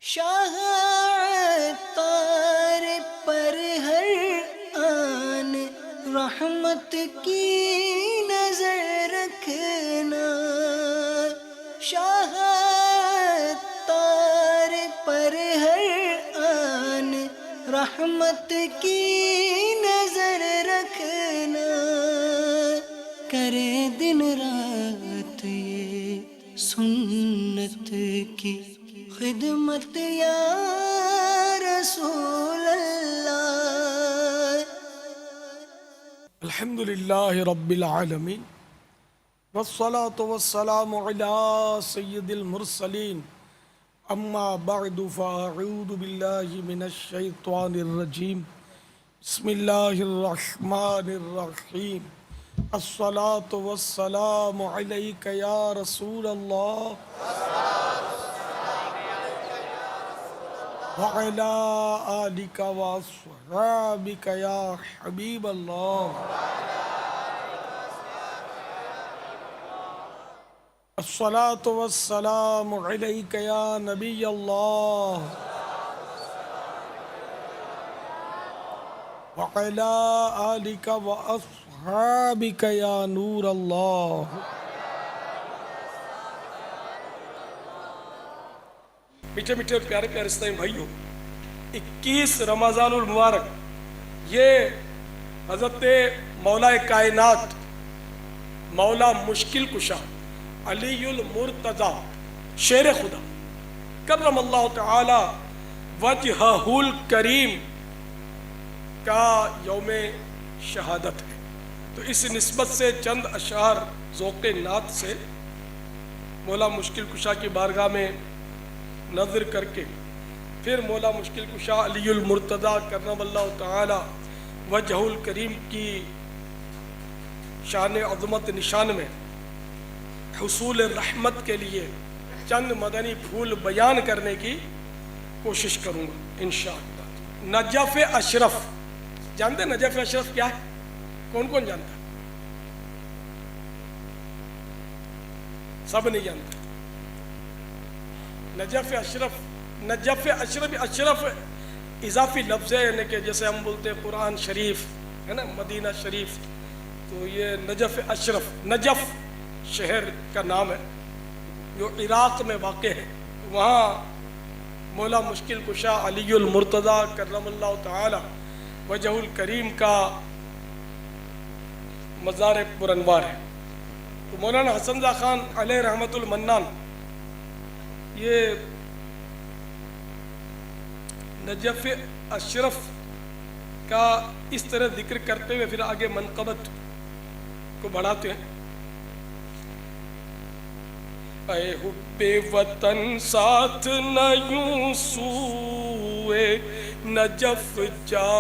شاہ عطار پر ہر آن رحمت کی نظر رکھنا، شاہ عطار پر ہر آن رحمت کی نظر رکھنا، کرے دن رات یہ سنت کی خدمت یا رسول اللہ۔ الحمدللہ رب العالمین والصلاة والسلام علی سید المرسلین، اما بعد فاعوذ باللہ من الشیطان الرجیم، بسم اللہ الرحمن الرحیم، الصلاة والسلام علیک یا رسول اللہ وعلی آلک واصحابک یا حبیب اللہ۔ الصلاة والسلام علیک یا نبی اللہ وعلی آلک واصحابک یا نور اللہ۔ میٹھے میٹھے اور پیارے پیارے اسلامی بھائیوں، 21 رمضان المبارک یہ حضرت مولا کائنات، مولا مشکل کشا، علی المرتضی شیر خدا کرم اللہ تعالی وجہہ الکریم کا یوم شہادت ہے۔ تو اس نسبت سے چند اشعار ذوق نعت سے مولا مشکل کشا کی بارگاہ میں نظر کر کے پھر مولا مشکل کشا علی المرتضی کرم اللہ تعالی وجہ الکریم کی شان عظمت نشان میں حصول رحمت کے لیے چند مدنی پھول بیان کرنے کی کوشش کروں گا انشاءاللہ۔ نجف اشرف، جانتے ہیں نجف اشرف کیا ہے؟ کون کون جانتا ہے؟ سب نہیں جانتا۔ نجف اشرف، نجف اشرف، اشرف اضافی لفظ ہے، یعنی کہ جیسے ہم بولتے ہیں قرآن شریف ہے نا، مدینہ شریف، تو یہ نجف اشرف، نجف شہر کا نام ہے جو عراق میں واقع ہے۔ وہاں مولا مشکل کشا علی المرتضی کرم اللہ تعالی وجہ الکریم کا مزار پرانوار ہے۔ تو مولانا حسن رضا خان علیہ رحمت المنان یہ نجف اشرف کا اس طرح ذکر کرتے ہوئے پھر آگے منقبت کو بڑھاتے ہیں۔ اے حب وطن ساتھ نہ یوں سوئے نجف جا،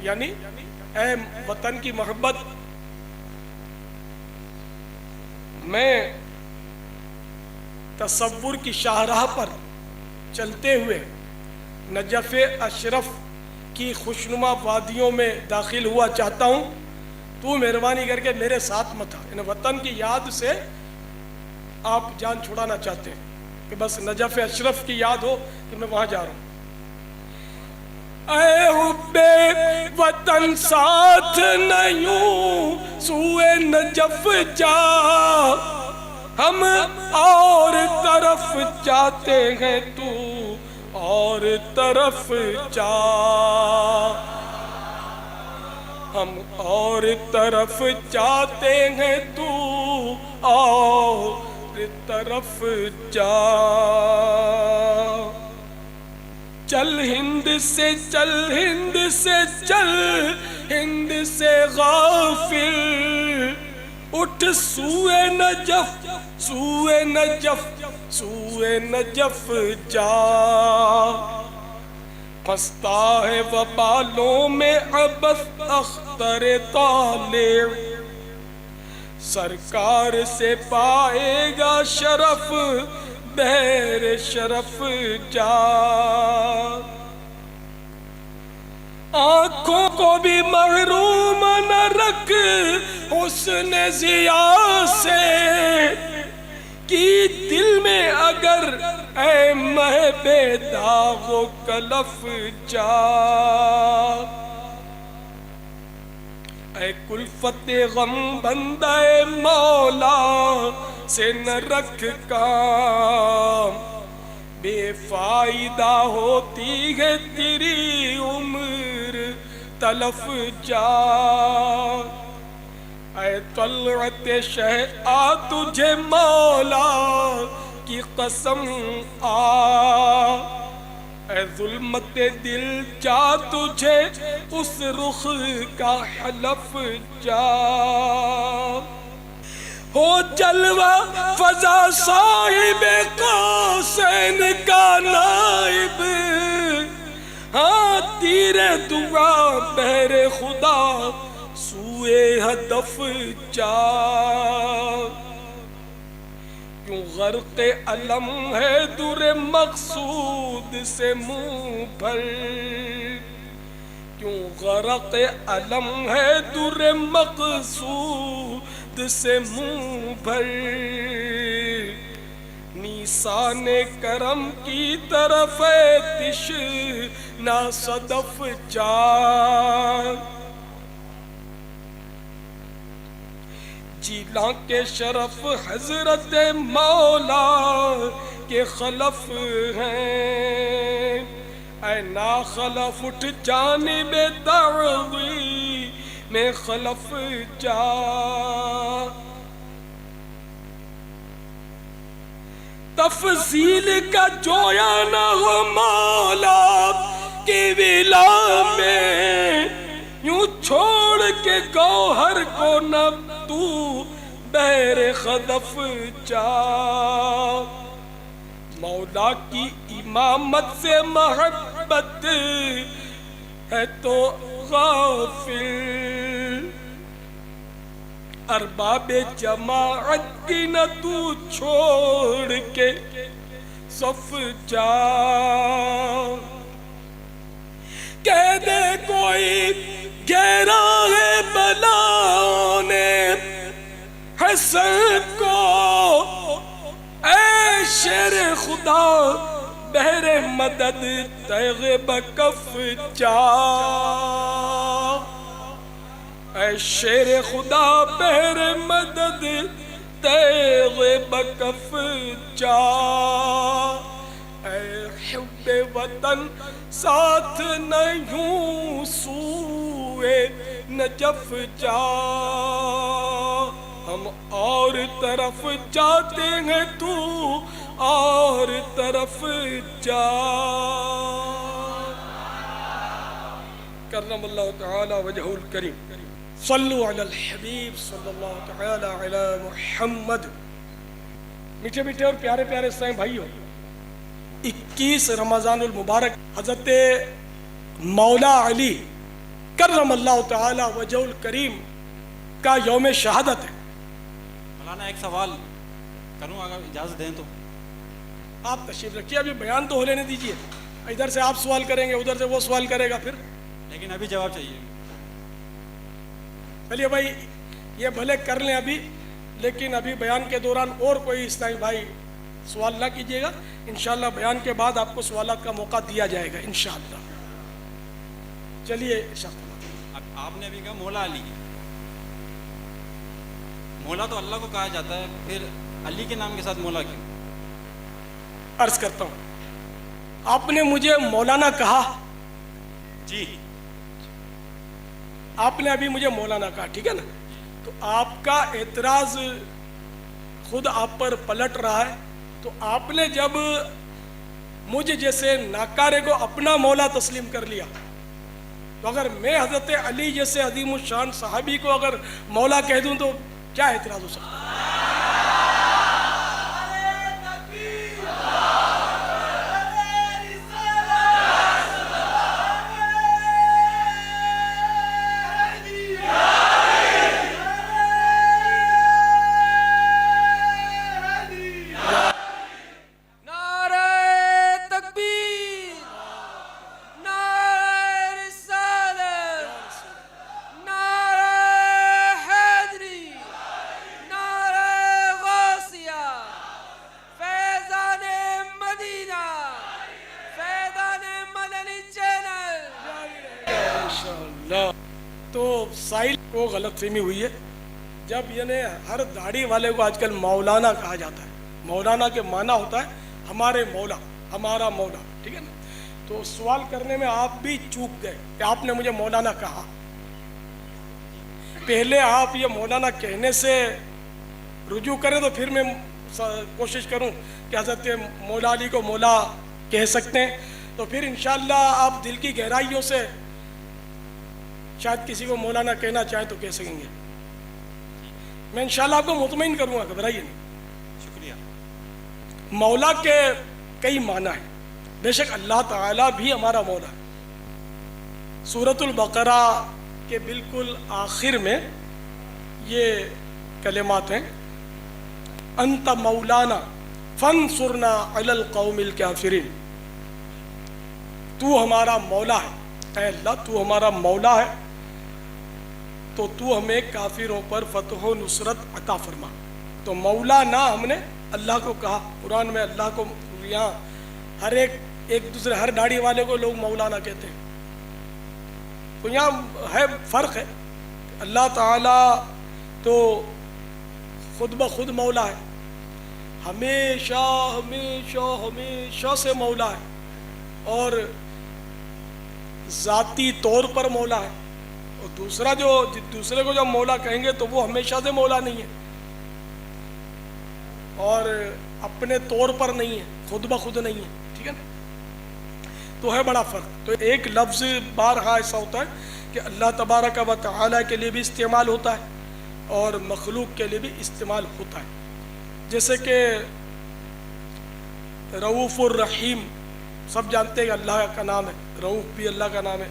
یعنی اے وطن کی محبت، میں تصور کی شاہراہ پر چلتے ہوئے نجف اشرف کی خوشنما وادیوں میں داخل ہوا چاہتا ہوں، تو مہربانی کر کے میرے ساتھ مت آ۔ یعنی وطن کی یاد سے آپ جان چھڑانا چاہتے ہیں کہ بس نجف اشرف کی یاد ہو کہ میں وہاں جا رہا ہوں۔ اے حب وطن ساتھ نہ یوں سوئے نجف جا، ہم اور طرف جاتے ہیں تو اور طرف جا، ہم اور طرف جاتے ہیں تو اور طرف جا، چل ہند سے چل ہند سے چل ہند سے غافل، اٹھ سوئے نجف سوئے نجف سوئے نجف جا، پھنستا ہے وبالوں میں عبث اختر طالع، سرکار سے پائے گا شرف بہر شرف جا، آنکھوں کو بھی محروم نہ رکھ حسن ضیاء سے، کہ دل میں اگر اے مہ بے داغ و کلف جا، اے کلفت غم بندہ مولا سے نہ رکھ کام، بے فائدہ ہوتی ہے تیری عمر تلف جا، اے طلعت شہ آ تجھے مولا کی قسم آ، اے ظلمت دل جا تجھے اس رخ کا حلف جا، ہو جلوہ فضا صاحب قوسین کا نائب، ہاں تیر دعا بہر خدا سوئے ہدف جا، کیوں غرق علم ہے در مقصود سے منہ بھر، کیوں غرق علم ہے در مقصود سے منہ بھر، نیسان کرم کی طرف تشنہ صدف جا، جیلاں کے شرف حضرت مولا کے خلف ہیں، اے ناخلف اٹھ جانب دعوی میں خلف جا، تفضیل کا جویا نہ ہو مولا کی ولا میں، یوں چھوڑ کے گوہر کو نہ تو بہر خدف جا، مولا کی امامت سے محبت ہے تو غافل، ارباب جماعت کی نہ تو چھوڑ کے صف جا، کہہ دے کوئی گہرا ہے بلا نے حسن کو، اے شیر خدا بہر مدد تیغ بکف جا، اے شیر خدا بہر مدد تیغ بکف جا، اے حب وطن ساتھ نہیں سوئے نجف جا، ہم اور طرف جاتے ہیں تو اور طرف جا، کرم اللہ تعالی وجہ الکریم، صلو علی الحبیب صلی اللہ تعالی علی محمد۔ میٹھے میٹھے اور پیارے پیارے سائیں بھائیوں، 21 رمضان المبارک حضرت مولا علی کرم اللہ تعالی وجہ الکریم کا یوم شہادت ہے۔ مولانا ایک سوال کروں اگر اجازت دیں تو؟ آپ تشریف رکھیے، ابھی بیان تو ہو لینے دیجئے، ادھر سے آپ سوال کریں گے ادھر سے وہ سوال کرے گا، پھر لیکن ابھی جواب چاہیے۔ چلیے بھائی یہ بھلے کر لیں ابھی، لیکن ابھی بیان کے دوران اور کوئی اسلامی بھائی سوال نہ کیجیے گا، انشاءاللہ بیان کے بعد آپ کو سوالات کا موقع دیا جائے گا انشاءاللہ۔ چلیے اب آپ نے ابھی کہا مولا علی، مولا تو اللہ کو کہا جاتا ہے، پھر علی کے نام کے ساتھ مولا کیوں؟ عرض کرتا ہوں، آپ نے مجھے مولانا کہا، جی آپ نے ابھی مجھے مولانا کہا، ٹھیک ہے نا؟ تو آپ کا اعتراض خود آپ پر پلٹ رہا ہے، تو آپ نے جب مجھ جیسے ناکارے کو اپنا مولا تسلیم کر لیا، تو اگر میں حضرت علی جیسے عظیم الشان صحابی کو اگر مولا کہہ دوں تو کیا اعتراض ہو سکتا ہے؟ تو سائل کو غلط فہمی ہوئی ہے. جب یعنی ہر داڑھی والے کو آج کل مولانا کہا جاتا ہے. مولانا کے معنی ہوتا ہے ہمارے مولا, ہمارا مولا, ٹھیک ہے نا. تو سوال کرنے میں آپ بھی چوک گئے کہ آپ نے مجھے مولانا کہا. پہلے آپ یہ مولانا کہنے سے رجوع کریں تو پھر میں کوشش کروں کہ حضرت مولا علی کو مولا کہہ سکتے ہیں, تو پھر انشاءاللہ آپ دل کی گہرائیوں سے شاید کسی کو مولانا کہنا چاہیں تو کہہ سکیں گے. میں انشاءاللہ آپ کو مطمئن کروں گا, گھبرائیے نہیں. شکریہ. مولا کے کئی معنی ہیں. بے شک اللہ تعالیٰ بھی ہمارا مولا ہے. سورۃ البقرہ کے بالکل آخر میں یہ کلمات ہیں, انت مولانا فانصرنا علی القوم الکافرین. تو ہمارا مولا ہے, اے اللہ تو ہمارا مولا ہے تو تو ہمیں کافروں پر فتح و نصرت عطا فرما. تو مولا نہ ہم نے اللہ کو کہا. قرآن میں اللہ کو یہاں ہر ایک دوسرے ہر داڑھی والے کو لوگ مولانا کہتے ہیں. تو یہاں ہے فرق ہے. اللہ تعالیٰ تو خود بخود مولا ہے, ہمیشہ ہمیشہ ہمیشہ سے مولا ہے, اور ذاتی طور پر مولا ہے. اور دوسرا دوسرے کو جب مولا کہیں گے تو وہ ہمیشہ سے مولا نہیں ہے, اور اپنے طور پر نہیں ہے, خود بخود نہیں ہے. ٹھیک ہے نا. تو ہے بڑا فرق. تو ایک لفظ بارہا ایسا ہوتا ہے کہ اللہ تبارک و تعالی کے لیے بھی استعمال ہوتا ہے اور مخلوق کے لیے بھی استعمال ہوتا ہے. جیسے کہ رؤوف الرحیم سب جانتے ہیں کہ اللہ کا نام ہے. رؤوف بھی اللہ کا نام ہے,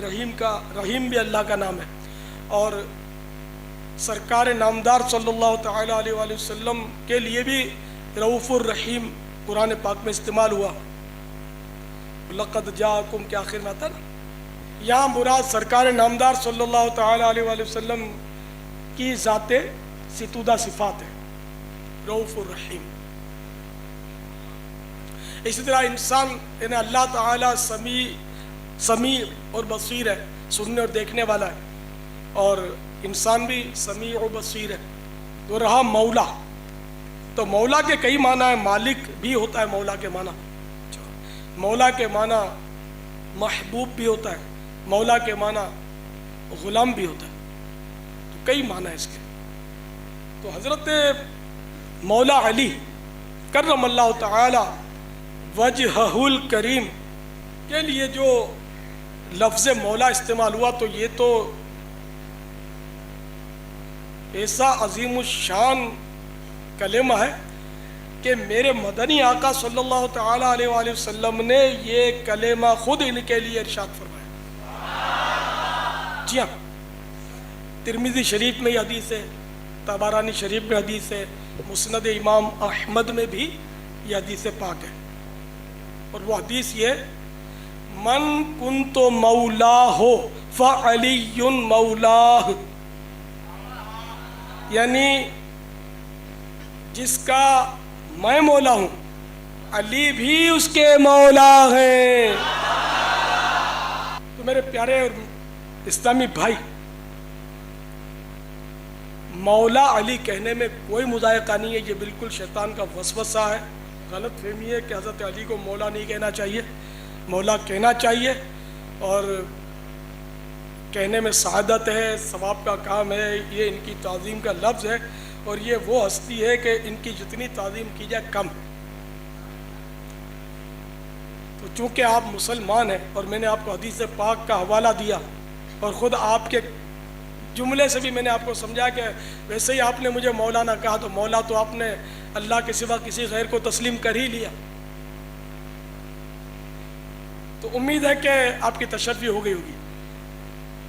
رحیم بھی اللہ کا نام ہے. اور سرکار نامدار صلی اللہ تعالی علیہ وآلہ وسلم کے لیے بھی رؤوف الرحیم قرآن پاک میں استعمال ہوا. لقد جاءکم کے آخر میں آتا نا. یہاں مراد سرکار نامدار صلی اللہ تعالی علیہ وآلہ وسلم کی ذات ستودہ صفات ہے, رؤوف الرحیم. اسی طرح انسان یعنی اللہ تعالیٰ سمیع اور بصیر ہے, سننے اور دیکھنے والا ہے, اور انسان بھی سمیع اور بصیر ہے. تو رہا مولا. تو مولا کے کئی معنی ہیں. مالک بھی ہوتا ہے مولا کے معنی, مولا کے معنی محبوب بھی ہوتا ہے, مولا کے معنی غلام بھی ہوتا ہے. تو کئی معنی ہیں اس کے. تو حضرت مولا علی کرم اللہ تعالی وجہہ الکریم کے لیے جو لفظ مولا استعمال ہوا تو یہ تو ایسا عظیم الشان کلمہ ہے کہ میرے مدنی آقا صلی اللہ تعالی علیہ وآلہ وسلم نے یہ کلمہ خود ان کے لیے ارشاد فرمایا. جی ہاں, ترمذی شریف میں یہ حدیث ہے, طبرانی شریف میں حدیث ہے, مسند امام احمد میں بھی یہ حدیث پاک ہے. اور وہ حدیث یہ من کنت مولاہ فعلی مولاہ, یعنی جس کا میں مولا ہوں علی بھی اس کے مولا ہیں. تو میرے پیارے اور اسلامی بھائی, مولا علی کہنے میں کوئی مذائقہ نہیں ہے. یہ بالکل شیطان کا وسوسہ ہے, غلط فہمی ہے کہ حضرت علی کو مولا نہیں کہنا چاہیے. مولا کہنا چاہیے, اور کہنے میں سعادت ہے, ثواب کا کام ہے. یہ ان کی تعظیم کا لفظ ہے, اور یہ وہ ہستی ہے کہ ان کی جتنی تعظیم کی جائے کم. تو چونکہ آپ مسلمان ہیں اور میں نے آپ کو حدیث پاک کا حوالہ دیا, اور خود آپ کے جملے سے بھی میں نے آپ کو سمجھا کہ ویسے ہی آپ نے مجھے مولانا کہا, تو مولا تو آپ نے اللہ کے سوا کسی غیر کو تسلیم کر ہی لیا. تو امید ہے کہ آپ کی تشفی ہو گئی ہوگی.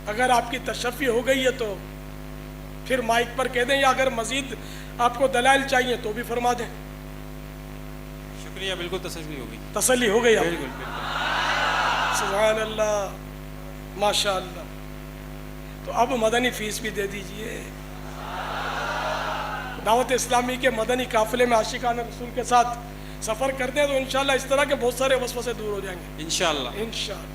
اگر آپ کی تشفی ہو گئی ہے تو پھر مائک پر کہہ دیں, یا اگر مزید آپ کو دلائل چاہیے تو بھی فرما دیں. شکریہ, بالکل تسلی ہوگی. تسلی ہو گئی آپ بالکل کو؟ بالکل. سبحان اللہ, ماشاء اللہ. تو اب مدنی فیس بھی دے دیجئے. دعوت اسلامی کے مدنی قافلے میں عاشقان رسول کے ساتھ سفر کرتے ہیں تو انشاءاللہ اس طرح کے بہت سارے وسوسے دور ہو جائیں گے انشاءاللہ. انشاءاللہ.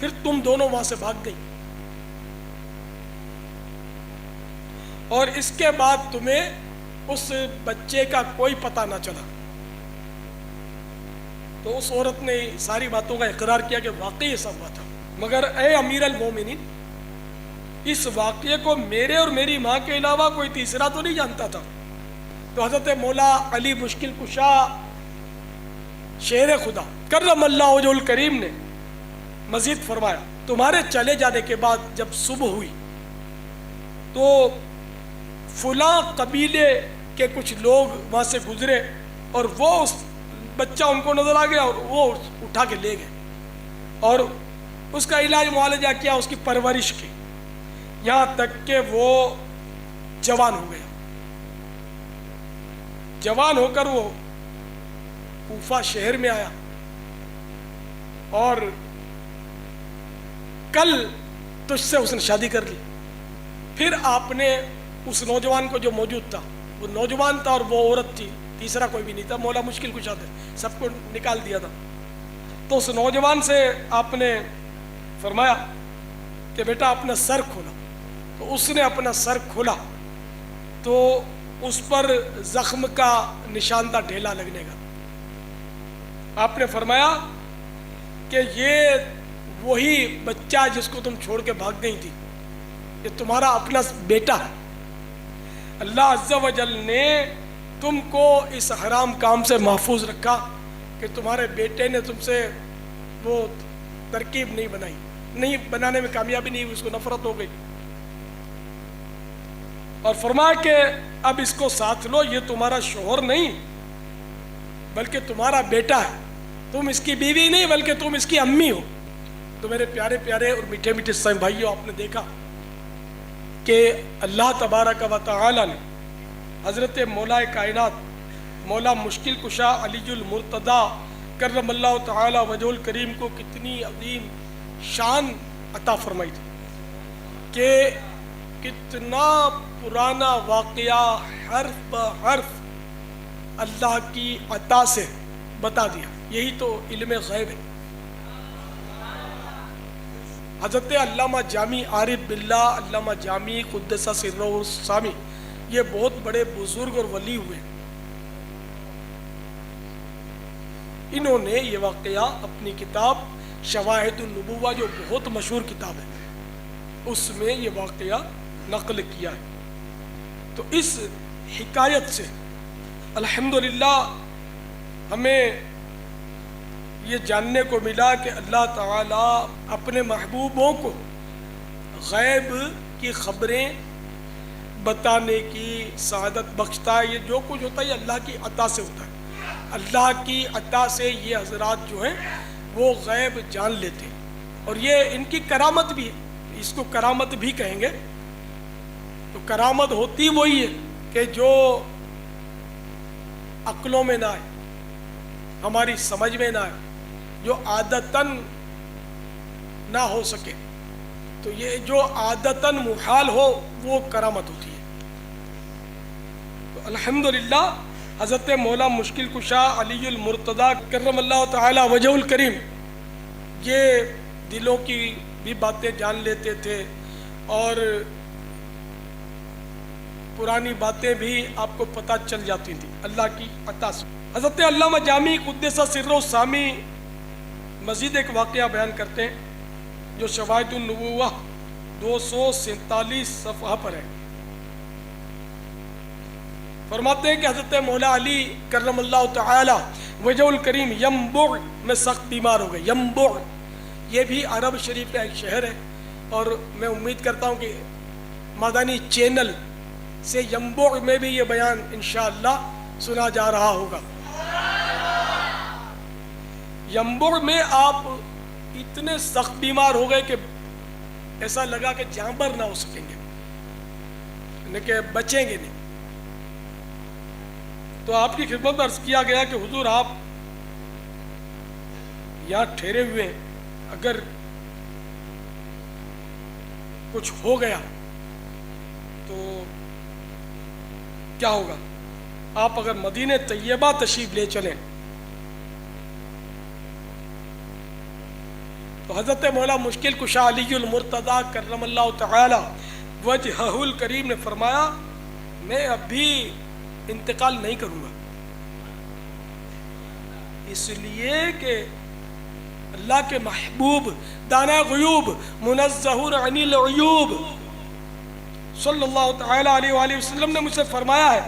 پھر تم دونوں وہاں سے بھاگ گئی، اور اس کے بعد تمہیں اس بچے کا کوئی پتہ نہ چلا۔ تو اس عورت نے ساری باتوں کا اقرار کیا کہ واقعی یہ سب ہوا تھا، مگر اے امیر المومنین، اس واقعے کو میرے اور میری ماں کے علاوہ کوئی تیسرا تو نہیں جانتا تھا۔ تو حضرت مولا علی مشکل کشا شیر خدا کرم اللہ وجہ الکریم نے مزید فرمایا، تمہارے چلے جانے کے بعد جب صبح ہوئی تو فلاں قبیلے کے کچھ لوگ وہاں سے گزرے، اور وہ اس بچہ ان کو نظر آ گیا اور وہ اٹھا کے لے گئے، اور اس کا علاج معالجہ کیا، اس کی پرورش کی، یہاں تک کہ وہ جوان ہو گیا۔ جوان ہو کر وہ کوفہ شہر میں آیا، اور کل تجھ سے اس نے شادی کر لی۔ پھر آپ نے اس نوجوان کو جو موجود تھا، وہ نوجوان تھا اور وہ عورت تھی، تیسرا کوئی بھی نہیں تھا، مولا مشکل کشا تھے، سب کو نکال دیا تھا۔ تو اس نوجوان سے آپ نے فرمایا کہ بیٹا اپنا سر کھولا۔ تو اس نے اپنا سر کھولا تو اس پر زخم کا نشان تھا ڈھیلا لگنے کا۔ آپ نے فرمایا کہ یہ وہی بچہ جس کو تم چھوڑ کے بھاگ گئی تھی، یہ تمہارا اپنا بیٹا ہے۔ اللہ عز و جل نے تم کو اس حرام کام سے محفوظ رکھا کہ تمہارے بیٹے نے تم سے وہ ترکیب نہیں بنائی، نہیں بنانے میں کامیابی نہیں ہوئی، اس کو نفرت ہو گئی، اور فرمایا کہ اب اس کو ساتھ لو، یہ تمہارا شوہر نہیں بلکہ تمہارا بیٹا ہے، تم اس کی بیوی نہیں بلکہ تم اس کی امی ہو۔ تو میرے پیارے پیارے اور میٹھے میٹھے اسلام بھائیوں، آپ نے دیکھا کہ اللہ تبارک و تعالی نے حضرت مولا کائنات مولا مشکل کشا علی المرتضیٰ کرم اللہ تعالی وجہ الکریم کو کتنی عظیم شان عطا فرمائی تھی کہ کتنا پرانا واقعہ حرف بحرف اللہ کی عطا سے بتا دیا۔ یہی تو علم غیب ہے۔ حضرت علامہ جامی عارف باللہ علامہ جامی قدس سرہ السامی، یہ بہت بڑے بزرگ اور ولی ہوئے، انہوں نے یہ واقعہ اپنی کتاب شواہد النبوہ جو بہت مشہور کتاب ہے اس میں یہ واقعہ نقل کیا ہے۔ تو اس حکایت سے الحمدللہ ہمیں یہ جاننے کو ملا کہ اللہ تعالیٰ اپنے محبوبوں کو غیب کی خبریں بتانے کی سعادت بخشتا ہے۔ یہ جو کچھ ہوتا ہے یہ اللہ کی عطا سے ہوتا ہے۔ اللہ کی عطا سے یہ حضرات جو ہیں وہ غیب جان لیتے ہیں، اور یہ ان کی کرامت بھی ہے، اس کو کرامت بھی کہیں گے۔ تو کرامت ہوتی وہی ہے کہ جو عقلوں میں نہ آئے، ہماری سمجھ میں نہ آئے، جو عادتاً نہ ہو سکے، تو یہ جو عادتاً محال ہو وہ کرامت ہوتی ہے۔ تو الحمدللہ حضرت مولا مشکل کشا علی المرتضیٰ کرم اللہ تعالی وجہ الکریم یہ دلوں کی بھی باتیں جان لیتے تھے، اور پرانی باتیں بھی آپ کو پتہ چل جاتی تھی اللہ کی عطا سے۔ حضرت علامہ جامی قدس سرہ السامی مزید ایک واقعہ بیان کرتے ہیں جو شواہد النبوہ 247 صفحہ پر ہے۔ فرماتے ہیں کہ حضرت مولا علی کرم اللہ تعالی وجہ الکریم ینبع میں سخت بیمار ہو گئے۔ ینبع یہ بھی عرب شریف کا ایک شہر ہے، اور میں امید کرتا ہوں کہ مدنی چینل سے ینبع میں بھی یہ بیان انشاءاللہ سنا جا رہا ہوگا۔ ینبع میں آپ اتنے سخت بیمار ہو گئے کہ ایسا لگا کہ جانبر نہ ہو سکیں گے، یعنی کہ بچیں گے نہیں۔ تو آپ کی خدمت میں عرض کیا گیا کہ حضور آپ یہاں ٹھہرے ہوئے ہیں، اگر کچھ ہو گیا تو کیا ہوگا؟ آپ اگر مدینہ طیبہ تشریف لے چلیں تو حضرت مولا مشکل کشا علی المرتضیٰ کرم اللہ تعالی وجہہ الکریم نے فرمایا میں اب بھی انتقال نہیں کروں گا، اس لیے کہ اللہ کے محبوب دانا غیوب منزہ عن العیوب صلی اللہ تعالی علیہ وآلہ وسلم نے مجھ سے فرمایا ہے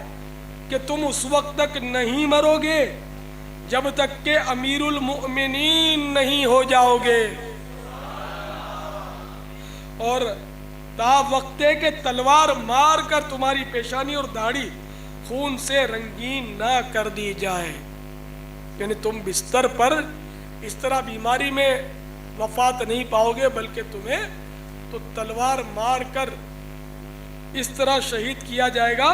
کہ تم اس وقت تک نہیں مرو گے جب تک کہ امیر المؤمنین نہیں ہو جاؤ گے، اور تا وقت کہ تلوار مار کر تمہاری پیشانی اور داڑھی خون سے رنگین نہ کر دی جائے، یعنی تم بستر پر اس طرح بیماری میں وفات نہیں پاؤ گے، بلکہ تمہیں تو تلوار مار کر اس طرح شہید کیا جائے گا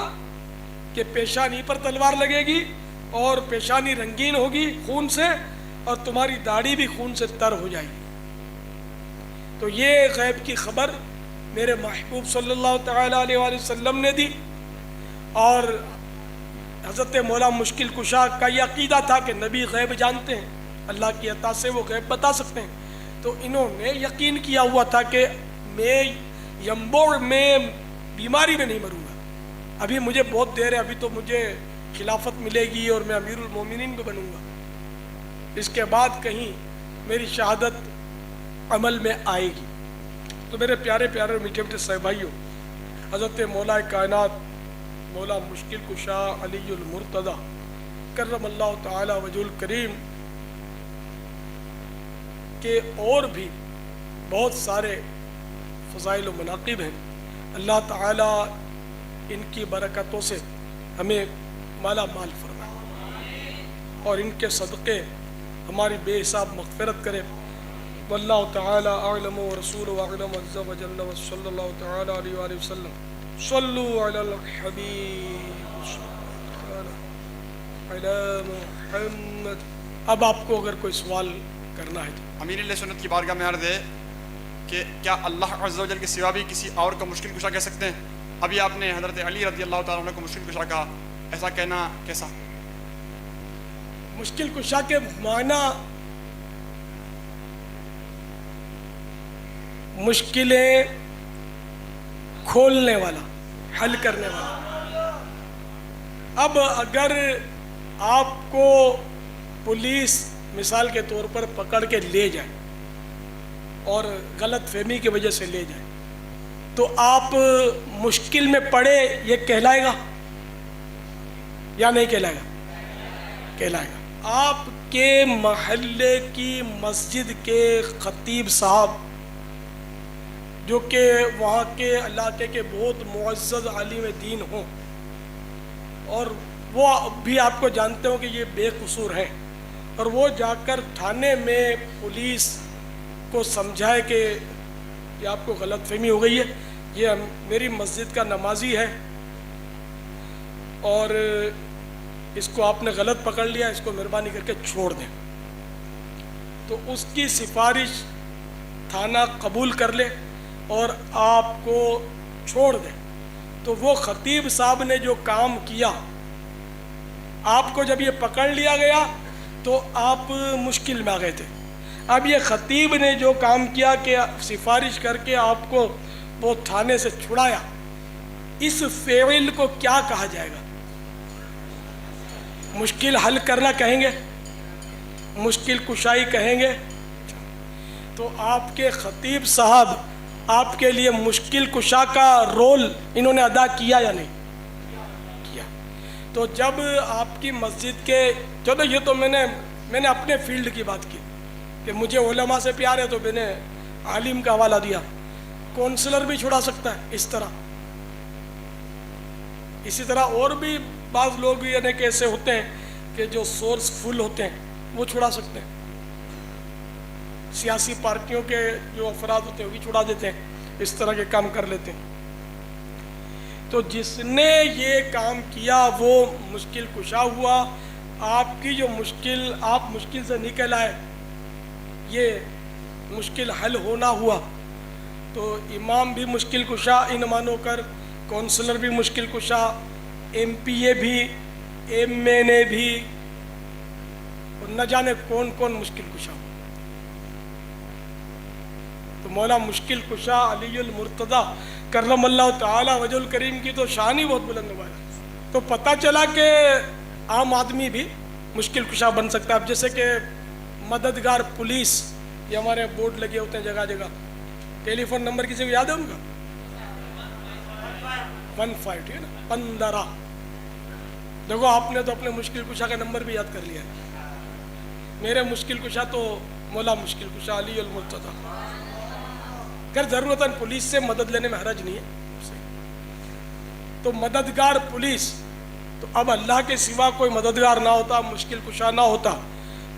کہ پیشانی پر تلوار لگے گی اور پیشانی رنگین ہوگی خون سے، اور تمہاری داڑھی بھی خون سے تر ہو جائے گی۔ تو یہ غیب کی خبر میرے محبوب صلی اللہ تعالی علیہ وآلہ وسلم نے دی، اور حضرت مولا مشکل کشا کا یہ عقیدہ تھا کہ نبی غیب جانتے ہیں، اللہ کی عطا سے وہ غیب بتا سکتے ہیں، تو انہوں نے یقین کیا ہوا تھا کہ میں ینبوع میں بیماری میں نہیں مروں گا، ابھی مجھے بہت دیر ہے، ابھی تو مجھے خلافت ملے گی اور میں امیر المومنین بھی بنوں گا، اس کے بعد کہیں میری شہادت عمل میں آئے گی۔ تو میرے پیارے پیارے میٹھے میٹھے صاحبائیوں، حضرت مولا کائنات مولا مشکل کشا علی المرتضیٰ کرم اللہ تعالی وجہ الکریم کے اور بھی بہت سارے فضائل و مناقب ہیں، اللہ تعالی ان کی برکتوں سے ہمیں مالا مال فرمائے اور ان کے صدقے ہماری بے حساب مغفرت کرے۔ واللہ تعالی اعلم ورسولہ اعلم عز وجل وصلی اللہ تعالی علیہ وآلہ وسلم صلو علی الحبیب علی محمد۔ اب آپ کو اگر کوئی سوال کرنا ہے تو امیر علیہ سنت کی بارگاہ میں عرض ہے کہ کیا اللہ عز و جل کے سوا بھی کسی اور کو مشکل کشا کہہ سکتے ہیں؟ ابھی آپ نے حضرت علی رضی اللہ تعالیٰ عنہ کو مشکل کشا کہا، ایسا کہنا کیسا؟ مشکل کشا کے معنی مشکلیں کھولنے والا، حل کرنے والا۔ اب اگر آپ کو پولیس مثال کے طور پر پکڑ کے لے جائے اور غلط فہمی کی وجہ سے لے جائے تو آپ مشکل میں پڑے یہ کہلائے گا یا نہیں کہلائے گا؟ کہلائے گا۔ آپ کے محلے کی مسجد کے خطیب صاحب جو کہ وہاں کے علاقے کے بہت معزز عالم دین ہوں اور وہ بھی آپ کو جانتے ہو کہ یہ بے قصور ہیں، اور وہ جا کر تھانے میں پولیس کو سمجھائے کہ یہ آپ کو غلط فہمی ہو گئی ہے، یہ میری مسجد کا نمازی ہے اور اس کو آپ نے غلط پکڑ لیا، اس کو مہربانی کر کے چھوڑ دیں، تو اس کی سفارش تھانہ قبول کر لے اور آپ کو چھوڑ دیں، تو وہ خطیب صاحب نے جو کام کیا، آپ کو جب یہ پکڑ لیا گیا تو آپ مشکل میں آ گئے تھے، اب یہ خطیب نے جو کام کیا کہ سفارش کر کے آپ کو وہ تھانے سے چھڑایا، اس فعل کو کیا کہا جائے گا؟ مشکل حل کرنا کہیں گے، مشکل کشائی کہیں گے؟ تو آپ کے خطیب صاحب آپ کے لیے مشکل کشا کا رول انہوں نے ادا کیا یا نہیں کیا؟ تو جب آپ کی مسجد کے، چلو یہ تو میں نے اپنے فیلڈ کی بات کی کہ مجھے علماء سے پیار ہے تو میں نے عالم کا حوالہ دیا، کونسلر بھی چھڑا سکتا ہے اس طرح، اسی طرح اور بھی بعض لوگ یعنی کہ ایسے ہوتے ہیں کہ جو سورس فل ہوتے ہیں وہ چھڑا سکتے ہیں، سیاسی پارٹیوں کے جو افراد ہوتے ہیں وہ بھی چھڑا دیتے ہیں، اس طرح کے کام کر لیتے ہیں۔ تو جس نے یہ کام کیا وہ مشکل کشا ہوا، آپ کی جو مشکل، آپ مشکل سے نکل آئے، یہ مشکل حل ہونا ہوا، تو امام بھی مشکل کشا ان مانو کر، کونسلر بھی مشکل کشا، ایم پی اے بھی، ایم این اے بھی، اور نہ جانے کون کون مشکل کشا ہو۔ تو مولا مشکل کشا علی المرتضیٰ کرم اللہ تعالی وجہ الکریم کی تو شان ہی بہت بلند ہے. تو پتہ چلا کہ عام آدمی بھی مشکل کشا بن سکتا ہے. اب جیسے کہ مددگار پولیس، یہ ہمارے بورڈ لگے ہوتے ہیں جگہ جگہ، ٹیلی فون نمبر کسی کو یاد ہے ان کا؟ 15 ٹھیک ہے نا، 15. دیکھو آپ نے تو اپنے مشکل کشا کا نمبر بھی یاد کر لیا ہے. میرے مشکل کشا تو مولا مشکل کشا علی المرتضیٰ. اگر ضرورتاً پولیس سے مدد لینے میں حرج نہیں ہے. تو مددگار پولیس، تو اب اللہ کے سوا کوئی مددگار نہ ہوتا، مشکل کشا نہ ہوتا،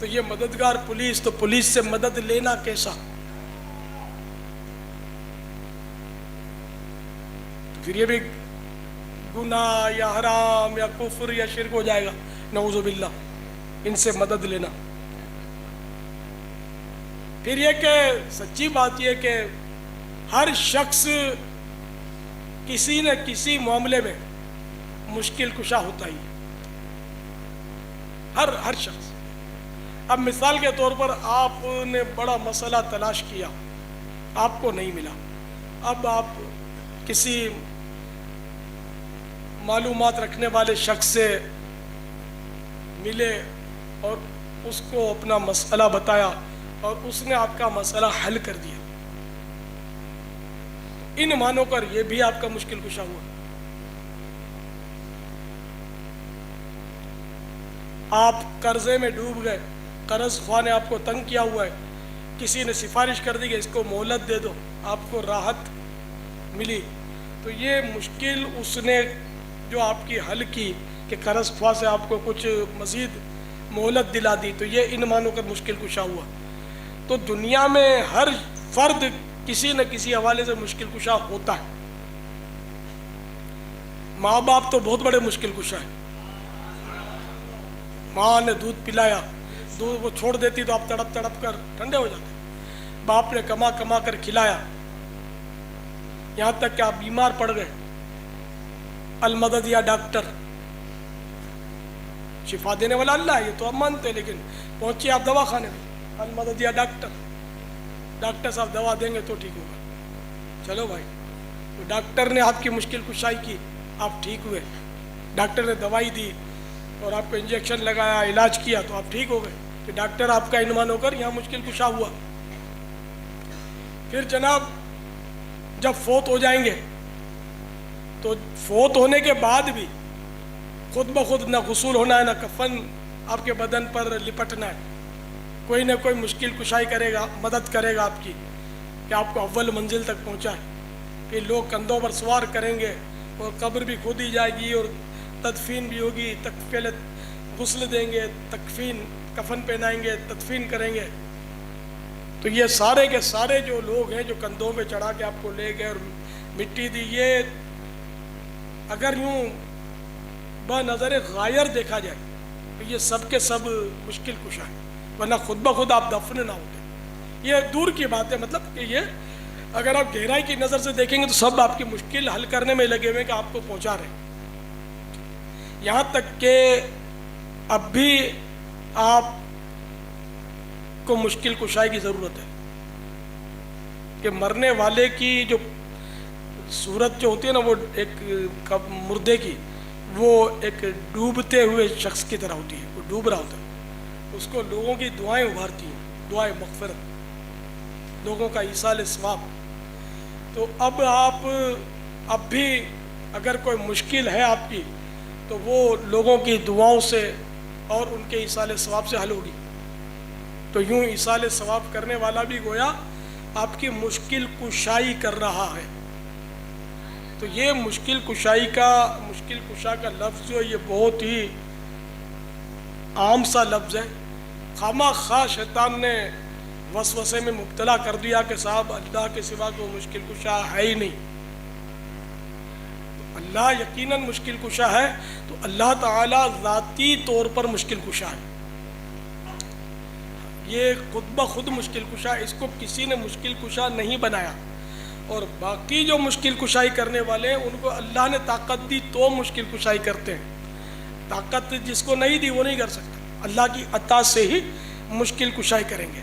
تو یہ مددگار پولیس، تو پولیس سے مدد لینا کیسا؟ پھر یہ بھی گناہ یا حرام یا کفر یا شرک ہو جائے گا، نعوذ باللہ. ان سے مدد لینا. پھر یہ کہ سچی بات یہ کہ ہر شخص کسی نہ کسی معاملے میں مشکل کشا ہوتا ہی، ہر شخص. اب مثال کے طور پر آپ نے بڑا مسئلہ تلاش کیا، آپ کو نہیں ملا. اب آپ کسی معلومات رکھنے والے شخص سے ملے اور اس کو اپنا مسئلہ بتایا اور اس نے آپ کا مسئلہ حل کر دیا. ان معنوں پر یہ بھی آپ کا مشکل کشا ہوا. آپ قرضے میں ڈوب گئے، قرض خواہ نے آپ کو تنگ کیا ہوا ہے، کسی نے سفارش کر دی کہ اس کو مہلت دے دو، آپ کو راحت ملی. تو یہ مشکل اس نے جو آپ کی حل کی کہ قرض خواہ سے آپ کو کچھ مزید مہلت دلا دی، تو یہ ان معنوں کا مشکل کشا ہوا. تو دنیا میں ہر فرد کسی نہ کسی حوالے سے مشکل کشا ہوتا ہے. ماں باپ تو بہت بڑے مشکل کشا ہے. ماں نے دودھ پلایا، دودھ وہ چھوڑ دیتی تو آپ تڑپ تڑپ کر ٹھنڈے ہو جاتے. باپ نے کما کما کر کھلایا، یہاں تک کہ آپ بیمار پڑ گئے، المدد یا ڈاکٹر. شفا دینے والا اللہ ہے، یہ تو آپ مانتے ہیں، لیکن پہنچیے آپ دوا خانے میں، المدد یا ڈاکٹر. ڈاکٹر صاحب دوا دیں گے تو ٹھیک ہوگا. چلو بھائی، تو ڈاکٹر نے آپ کی مشکل کشائی کی، آپ ٹھیک ہوئے. ڈاکٹر نے دوائی دی اور آپ کو انجیکشن لگایا، علاج کیا، تو آپ ٹھیک ہو گئے. کہ ڈاکٹر آپ کا انمان ہو کر یہاں مشکل کشا ہوا. پھر جناب جب فوت ہو جائیں گے تو فوت ہونے کے بعد بھی خود بخود نہ غسل ہونا ہے، نہ کفن آپ کے بدن پر لپٹنا ہے. کوئی نہ کوئی مشکل کشائی کرے گا، مدد کرے گا آپ کی کہ آپ کو اول منزل تک پہنچائے. پھر لوگ کندھوں پر سوار کریں گے اور قبر بھی کھودی جائے گی اور تدفین بھی ہوگی. پہلے غسل دیں گے، تکفین کفن پہنائیں گے، تدفین کریں گے. تو یہ سارے کے سارے جو لوگ ہیں جو کندھوں پہ چڑھا کے آپ کو لے گئے اور مٹی دی، یہ اگر یوں بنظر غائر دیکھا جائے تو یہ سب کے سب مشکل کشا ہے، ورنہ خود بخود آپ دفن نہ ہوتے. یہ دور کی بات ہے، مطلب کہ یہ اگر آپ گہرائی کی نظر سے دیکھیں گے تو سب آپ کی مشکل حل کرنے میں لگے ہوئے کہ آپ کو پہنچا رہے. یہاں تک کہ اب بھی آپ کو مشکل کشائی کی ضرورت ہے کہ مرنے والے کی جو صورت جو ہوتی ہے نا، وہ ایک مردے کی، وہ ایک ڈوبتے ہوئے شخص کی طرح ہوتی ہے. وہ ڈوب رہا ہوتا ہے، اس کو لوگوں کی دعائیں ابھارتی ہیں، دعائیں مغفرت، لوگوں کا ایصال ثواب. تو اب آپ اب بھی اگر کوئی مشکل ہے آپ کی تو وہ لوگوں کی دعاؤں سے اور ان کے ایصال ثواب سے حل ہوگی. تو یوں ایصال ثواب کرنے والا بھی گویا آپ کی مشکل کشائی کر رہا ہے. تو یہ مشکل کشا کا لفظ جو یہ بہت ہی عام سا لفظ ہے. خواہ خواہ شیطان نے وسوسے میں مبتلا کر دیا کہ صاحب اللہ کے سوا کوئی مشکل کشا ہے ہی نہیں. اللہ یقیناً مشکل کشا ہے، تو اللہ تعالیٰ ذاتی طور پر مشکل کشا ہے. یہ خود بخود مشکل کشا، اس کو کسی نے مشکل کشا نہیں بنایا. اور باقی جو مشکل کشائی کرنے والے ہیں ان کو اللہ نے طاقت دی تو مشکل کشائی کرتے ہیں. طاقت جس کو نہیں دی وہ نہیں کر سکتا. اللہ کی عطا سے ہی مشکل کشائی کریں گے.